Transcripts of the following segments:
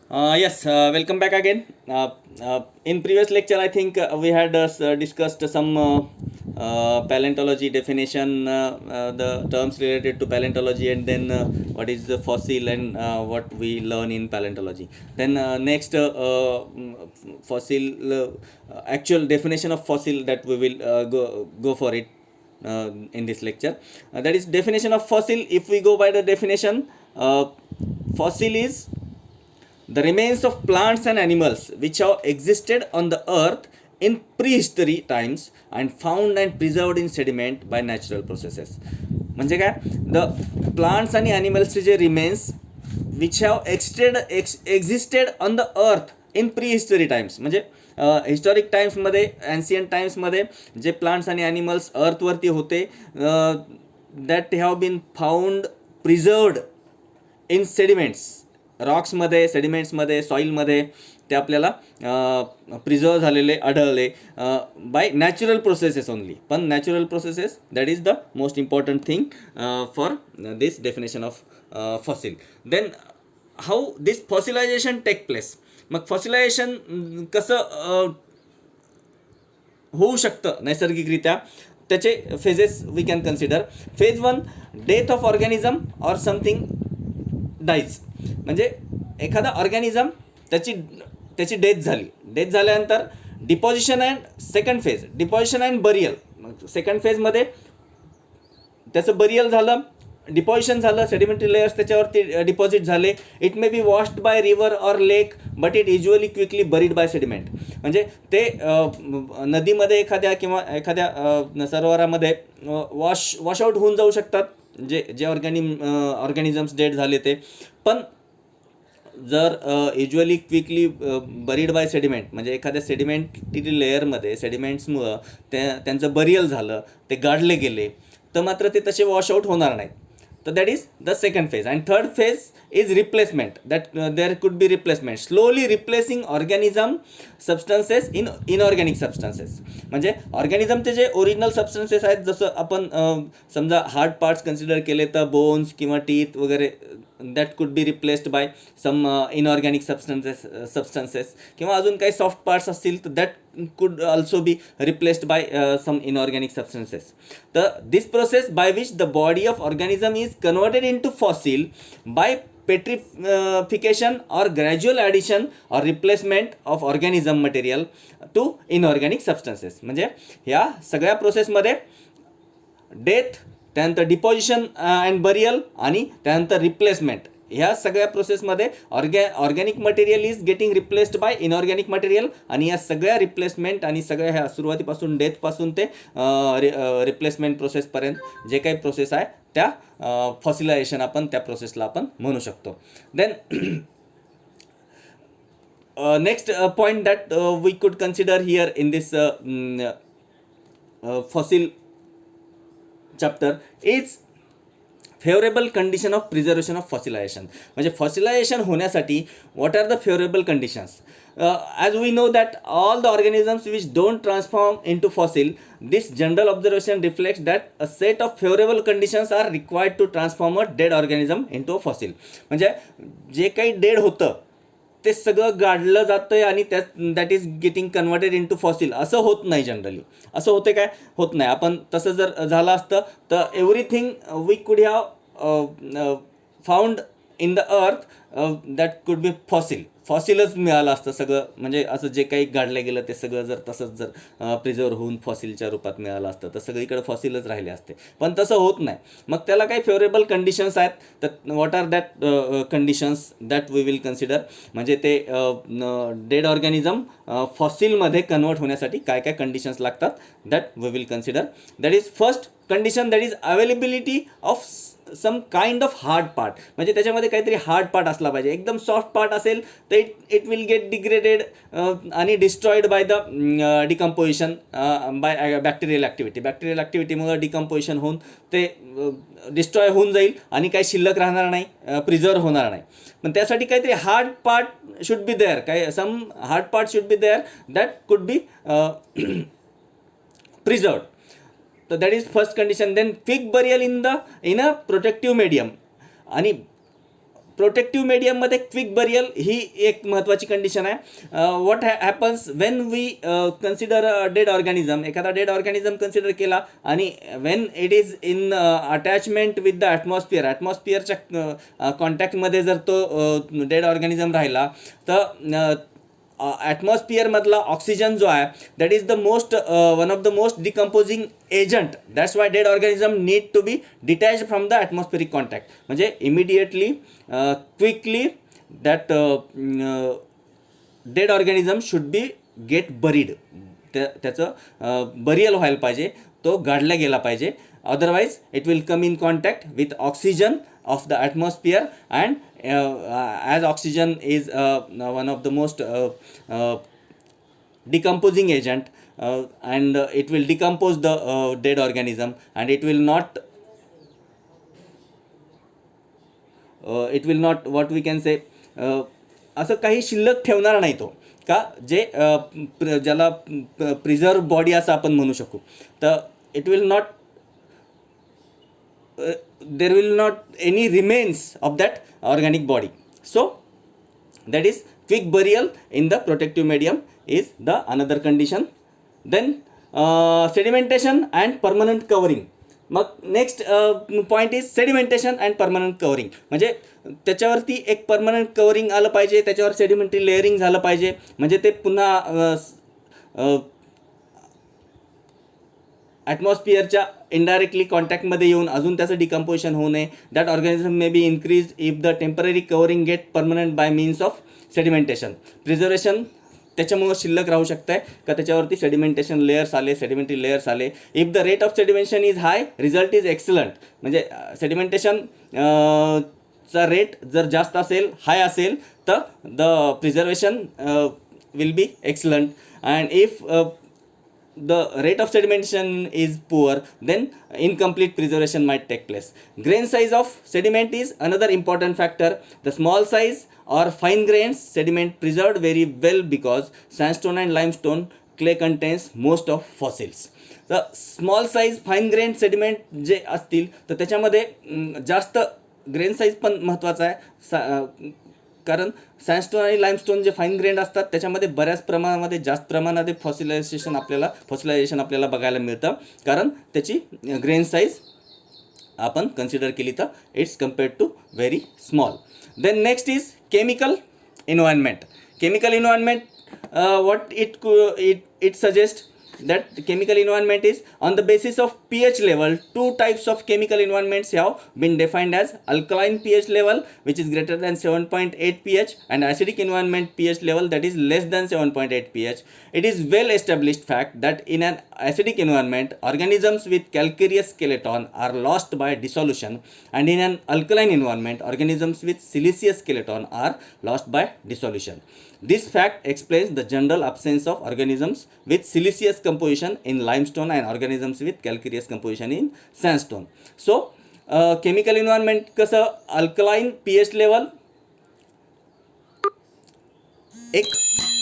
Yes, welcome back again. In previous lecture, I think we had discussed some paleontology definition, the terms related to paleontology, and then what is the fossil and what we learn in paleontology. Then next, fossil actual definition of fossil that we will go for it in this lecture. That is definition of fossil. If we go by the definition, fossil is the remains of plants and animals which have existed on the earth in prehistory times and found and preserved in sediment by natural processes. म्हणजे काय, the plants आणि ॲनिमल्सचे जे remains which have existed on the earth in prehistory times, म्हणजे historic टाइम्समध्ये, ancient टाइम्समध्ये जे plants आणि ॲनिमल्स अर्थवरती होते, that have been found preserved in sediments, रॉक्समध्ये, सेडिमेंट्समध्ये, सॉईलमध्ये ते आपल्याला प्रिझर्व झालेले आढळले बाय नॅचरल प्रोसेसेस ओनली. पण natural processes that is the most important thing for this definition of fossil. Then how this fossilization take place. मग fossilization कसं होऊ शकतं नैसर्गिकरित्या, त्याचे phases we can consider. Phase 1, death of organism or something dies. म्हणजे एखादा organism त्याची death झाली. डेथ झाल्यानंतर deposition and second phase, deposition and burial. Second फेजमध्ये त्याचं बरियल झालं, डिपॉझिशन झालं, सेडिमेंटरी लेयर्स त्याच्यावरती डिपॉझिट झाले. It may be washed by river or lake but it usually quickly buried by sediment. म्हणजे ते नदीमध्ये एखाद्या किंवा एखाद्या सरोवरामध्ये वॉश आउट होऊन जाऊ शकतात जे ऑर्गॅनिझम्स डेड झाले ते. पण जर usually quickly buried by sediment, म्हणजे एखाद्या सेडिमेंटरी लेअरमध्ये सेडिमेंट्समुळं त्यांचं बरियल झालं, ते गाडले गेले, तर मात्र ते तसे वॉश आउट होणार नाहीत. तर that is the second phase. And third phase is replacement. That there could be replacement, slowly replacing organism substances in inorganic substances. म्हणजे ऑर्गॅनिझमचे जे ओरिजिनल सबस्टन्सेस आहेत, जसं आपण समजा हार्ड पार्ट्स कन्सिडर केले तर बोन्स किंवा टीथ वगैरे, that could be replaced by some inorganic substances. किंवा अजून काही सॉफ्ट पार्ट्स असतील तर that could also be replaced by some inorganic substances. This process by which the body of organism is converted into fossil by petrification or gradual addition or replacement of organism material to inorganic substances. म्हणजे ह्या सगळ्या प्रोसेसमध्ये death, त्यानंतर deposition and burial आणि त्यानंतर replacement, ह्या सगळ्या प्रोसेसमध्ये organic material is getting replaced by inorganic material. आणि या सगळ्या रिप्लेसमेंट आणि सगळ्या ह्या सुरुवातीपासून डेथपासून ते रिप्लेसमेंट प्रोसेसपर्यंत जे काही प्रोसेस आहे त्या फॉसिलायझेशन आपण त्या प्रोसेसला आपण म्हणू शकतो. Then next point that we could consider here in this fossil chapter is favourable condition of preservation of fossilization. म्हणजे फॉसिलायझेशन होण्यासाठी what are the favourable conditions. As we know that all the organisms which don't transform in to fossil, this general observation reflects that a set of favourable conditions are required to transform a dead organism into a fossil. म्हणजे जे काही dead होतं ते सगळं गाडलं जातं आहे आणि that is getting converted in to fossil. असं होत नाही जनरली. असं होते काय? होत नाही. आपण तसं जर झालं असतं तर एव्हरीथिंग वी कुड have found in the earth that could B fossil. फॉसिलच मिळालं असतं सगळं. म्हणजे असं जे काही गाडलं गेलं ते सगळं जर तसंच जर प्रिझर्व होऊन फॉसिलच्या रूपात मिळालं असतं तर सगळीकडे फॉसिलच राहिले असते. पण तसं होत नाही. मग त्याला काही फेवरेबल कंडिशन्स आहेत. तर what are that conditions that we will consider. म्हणजे ते डेड ऑर्गॅनिझम फॉसिलमध्ये कन्वर्ट होण्यासाठी काय काय कंडिशन्स लागतात that we will consider. That is first condition, that is availability of some kind of hard part. म्हणजे त्याच्यामध्ये काहीतरी हार्ड पार्ट असला पाहिजे. एकदम सॉफ्ट पार्ट असेल तर इट विल गेट डिग्रेडेड आणि destroyed by the decomposition by bacterial activity. Bacterial ॲक्टिव्हिटीमुळे डिकम्पोजिशन होऊन ते डिस्ट्रॉय होऊन जाईल आणि काही शिल्लक राहणार नाही, प्रिझर्व होणार नाही. पण त्यासाठी काहीतरी hard part should be there, काही some hard part should be there that could be preserved. तर that is first condition. Then quick burial in a protective medium. आणि प्रोटेक्टिव्ह मीडियममध्ये क्विक बरियल ही एक महत्त्वाची कंडिशन आहे. What happens when we consider dead organism, एखादा dead organism consider केला आणि when it is in attachment with the ॲटमॉस्फिअरच्या कॉन्टॅक्टमध्ये जर तो डेड ऑर्गॅनिझम राहिला तर ॲटमॉस्फिअरमधला ऑक्सिजन जो आहे that is the most one of the most decomposing agent. That's why dead organism need to be detach from the atmospheric contact. म्हणजे immediately quickly that dead organism should be get buried. त्याचं burial व्हायला पाहिजे, तो गाडला गेला पाहिजे. Otherwise it will come in contact with oxygen of the atmosphere and as oxygen is one of the most decomposing agent and it will decompose the dead organism and it will not what we can say असं काही शिल्लक ठेवणार नाही तो का जे ज्याला preserve body असं आपण म्हणू शकू. तर it will not there will not any remains of that organic body. So that is quick burial in the protective medium is the another condition. Then sedimentation and permanent covering. मग next point is sedimentation and permanent covering. म्हणजे त्याच्यावरती एक permanent covering आलं पाहिजे, त्याच्यावर sedimentary layering झालं पाहिजे, म्हणजे ते पुन्हा ॲटमॉस्फिअरच्या इनडायरेक्टली कॉन्टॅक्टमध्ये येऊन अजून त्याचं डिकम्पोजिशन होऊ नये. That organism may be increase if the temporary covering get permanent by means of sedimentation. Preservation त्याच्यामुळं शिल्लक राहू शकतं आहे का त्याच्यावरती सेडिमेंटेशन लेयर्स आले, सेडिमेंटरी लेयर्स आले. If the rate of sedimentation is high result is excellent. म्हणजे सेडिमेंटेशन चा रेट जर जास्त असेल, हाय असेल तर the preservation will be excellent. And if the rate of sedimentation is poor, then incomplete preservation might take place. Grain size of sediment is another important factor. The small size or fine grains sediment preserved very well because sandstone and limestone clay contains most of fossils. The small size fine grain sediment जे असतील तर त्याच्यामध्ये जास्त grain size पण महत्त्वाचा आहे कारण sandstone आणि लाईमस्टोन जे फाईन ग्रेन्ड असतात त्याच्यामध्ये बऱ्याच प्रमाणामध्ये जास्त प्रमाणात फॉसिलायझेशन आपल्याला बघायला मिळतं कारण त्याची ग्रेन साईज आपण कन्सिडर केली तर it's compared to very small. Then next is chemical environment. Chemical environment what it suggests that chemical environment is on the basis of pH level. Two types of chemical environments have been defined as alkaline pH level which is greater than 7.8 pH and acidic environment pH level that is less than 7.8 pH. It is well established fact that in an acidic environment organisms with calcareous skeleton are lost by dissolution and in an alkaline environment organisms with siliceous skeleton are lost by dissolution. This fact explains the general absence of organisms with siliceous composition in limestone and organisms with calcareous composition in sandstone. So chemical environment कसं alkaline pH level एक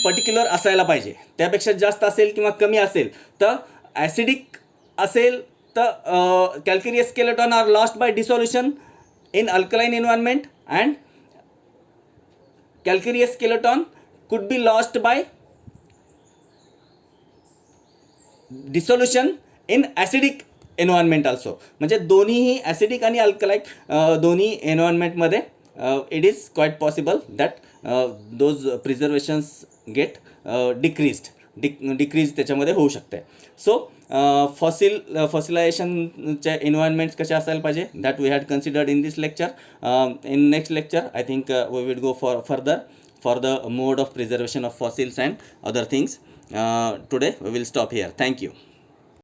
particular असायला पाहिजे, त्यापेक्षा जास्त असेल किंवा कमी असेल तर ॲसिडिक असेल तर calcareous skeleton are lost by dissolution in alkaline environment and calcareous skeleton could be lost by dissolution in acidic environment also. म्हणजे दोन्हीही ॲसिडिक आणि अल्कलाईक दोन्ही एन्व्हायरमेंटमध्ये it is quite possible that those preservations get decrease त्याच्यामध्ये होऊ शकते. So फॉसिलायझेशनच्या environments कशा असायला पाहिजे that we had considered in this lecture. In next lecture I think we will go further for the mode of preservation of fossils and other things. Today we will stop here. Thank you.